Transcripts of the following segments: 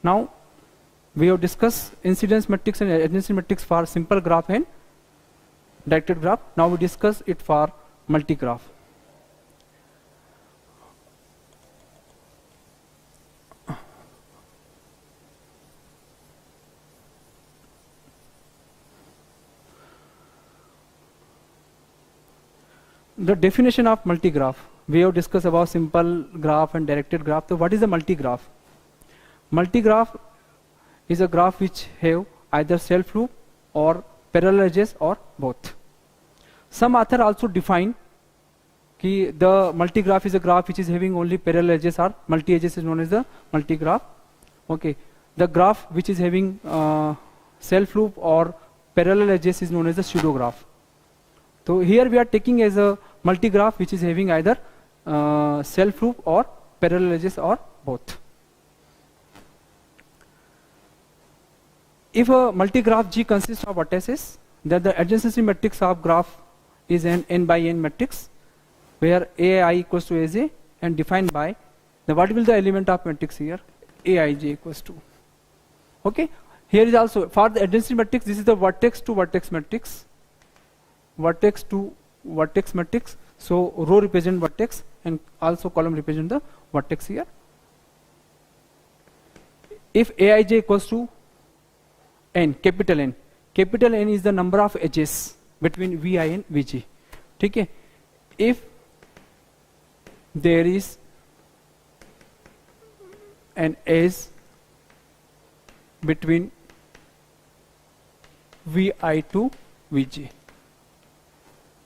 Now we have discussed incidence matrix and adjacency matrix for simple graph and directed graph. Now we discuss it for multi-graph. The definition of multi-graph. We have discussed about simple graph and directed graph. So what is a multi-graph? Multi-graph is a graph which have either self-loop or parallel edges or both. Some author also define कि the multi-graph is a graph which is having only parallel edges, or multi-edges is known as the multi-graph. Okay, the graph which is having self-loop or parallel edges is known as the pseudo-graph. So here we are taking as a multi-graph which is having either self-loop or parallel edges or both. If a multi-graph G consists of vertices, then the adjacency matrix of graph is an n by n matrix, where ai equals to aj and defined by the what will the element of matrix here? Aij equals to. Okay, here is also for the adjacency matrix, this is the vertex to vertex matrix. Vertex to vertex matrix. So row represent vertex and also column represent the vertex here. If aij equals to n, capital N is the number of edges between vi and vg. Okay, if there is an edge between vi to vg.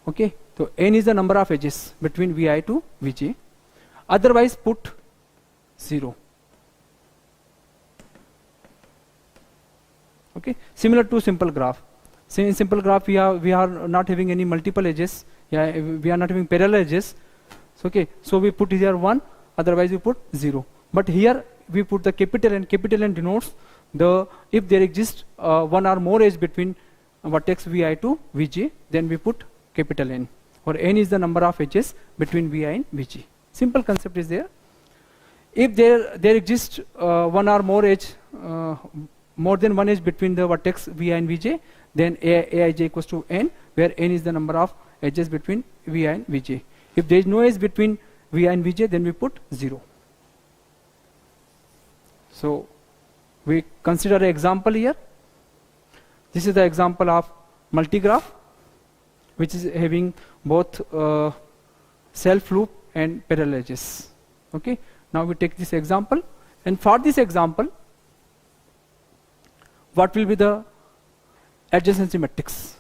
Okay, so n is the number of edges between vi to vg. Otherwise put 0. Okay, similar to simple graph. So in simple graph we are not having any multiple edges. Yeah, we are not having parallel edges. So, okay, so we put here 1. Otherwise we put 0. But here we put the capital N. Capital N denotes the if there exists one or more edge between vertex vi to vj, then we put capital N, or n is the number of edges between vi and vg. Simple concept is there. If there exists one or more edge, more than one edge between the vertex vi and vj, then aij equals to n, where n is the number of edges between vi and vj. If there is no edge between vi and vj, then we put 0. So we consider an example here. This is the example of multi-graph, which is having both self-loop and parallel edges. Okay, now we take this example, and for this example, what will be the adjacency matrix?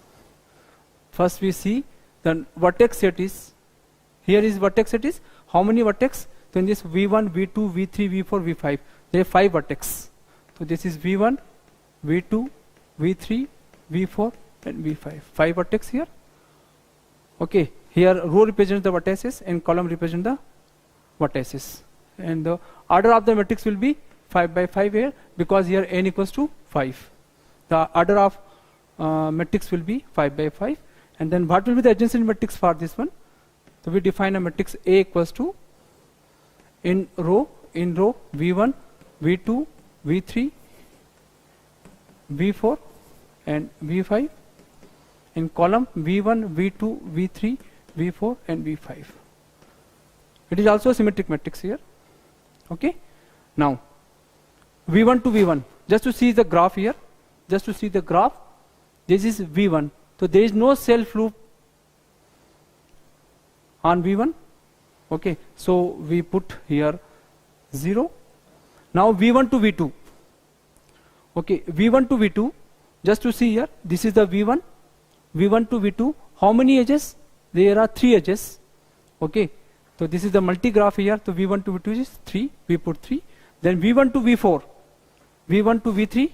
First we see the vertex set is, here is vertex set is, how many vertex? So in this v1, v2, v3, v4, v5, there are 5 vertex. So this is v1, v2, v3, v4 and v5. 5 vertex here. Okay, here row represents the vertices and column represent the vertices. And the order of the matrix will be 5 by 5 here, because here n equals to 5. The order of matrix will be 5 by 5. And then what will be the adjacency matrix for this one? So we define a matrix A equals to in row v1, v2, v3, v4 and v5, in column v1, v2, v3, v4 and v5. It is also a symmetric matrix here. Okay, now v1 to v1, just to see the graph here, just to see the graph, this is v1. So there is no self loop on v1. Okay, so we put here 0. Now v1 to v2. Okay, v1 to v2, just to see here, this is the v1 to v2. How many edges? There are 3 edges. Okay, so this is the multi-graph here. So v1 to v2 is 3. We put 3. Then v1 to v4, v1 to v3.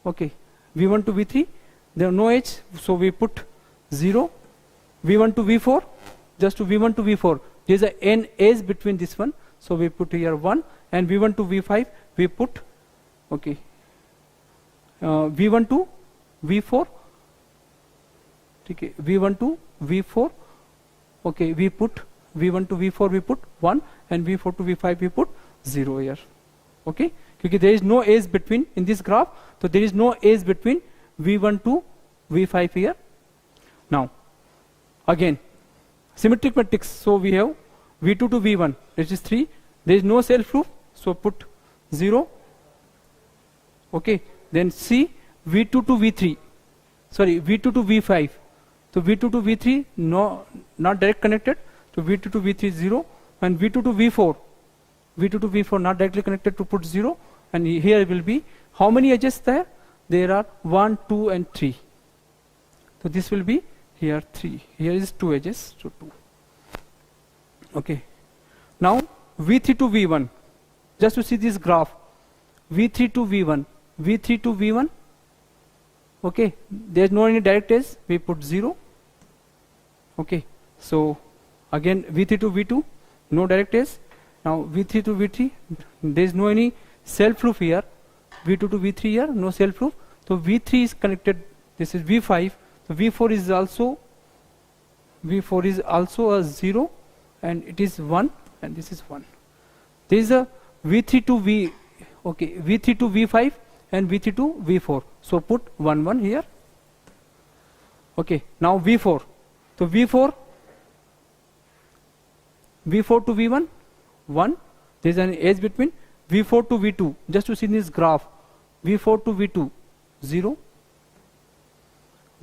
Okay, v1 to v3. There are no edge, so we put 0. v1 to v4, just to v1 to v4. There is a n edge between this one, so we put here 1. And v1 to v5, we put okay. v1 to v4. Okay, v1 to v4. Okay, we put v1 to v4 we put 1, and v4 to v5 we put 0 here. Okay, क्योंकि there is no edge between in this graph, so there is no edge between V1 to V5 here. Now again symmetric matrix, so we have V2 to V1, which is 3. There is no self proof, so put 0. Okay, then C V2 to V3, sorry V2 to V5. So V2 to V3 not direct connected, so V2 to V3 0, and V2 to V4, V2 to V4 not directly connected, to put 0, and here will be how many edges there? There are 1, 2 and 3. So this will be here 3. Here is 2 edges, so 2. Okay. Now V3 to V1, just to see this graph, V3 to V1, V3 to V1. Okay, there is no any direct edge, we put 0. Okay, so again V3 to V2, no direct edge. Now V3 to V3, there is no any self proof here. V2 to V3 here, no self proof. So V3 is connected, this is V5, so V4 is also a 0, and it is 1, and this is 1. There is a V3 to V, okay, V3 to V5 and V3 to V4. So put 1, 1 here. Okay, now V4. So V4 to V1, 1. There is an edge between V4 to V2. Just to see this graph, V4 to V2, 0.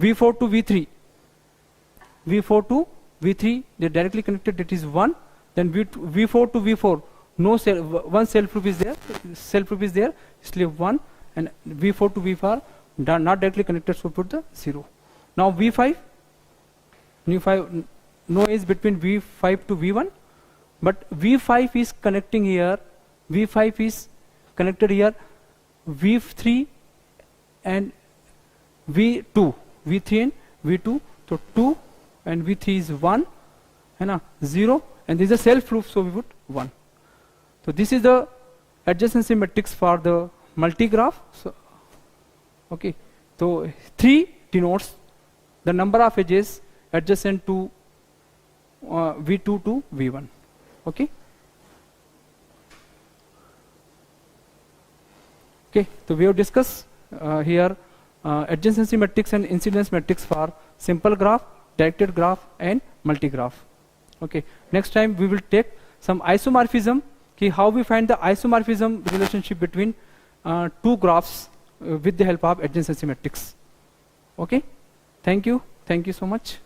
V4 to V3. V4 to V3, they are directly connected, that is 1. Then V4 to V4, no one self proof is there, इसलिए 1, and V4 to V4 not directly connected, so put the 0. Now V5, no edge between V5 to V1, but V5 is connecting here, V5 is connected here, V3 and V2, V3 and V2, so 2 and V3 is 1, and 0, and this is a self proof, so we put 1. So this is the adjacency matrix for the multigraph. So, okay, so 3 denotes the number of edges adjacent to V2 to V1. Okay. Okay, so we have discussed here adjacency matrix and incidence matrix for simple graph, directed graph and multigraph. Okay, next time we will take some isomorphism, how we find the isomorphism relationship between two graphs with the help of adjacency matrix. Okay, thank you so much.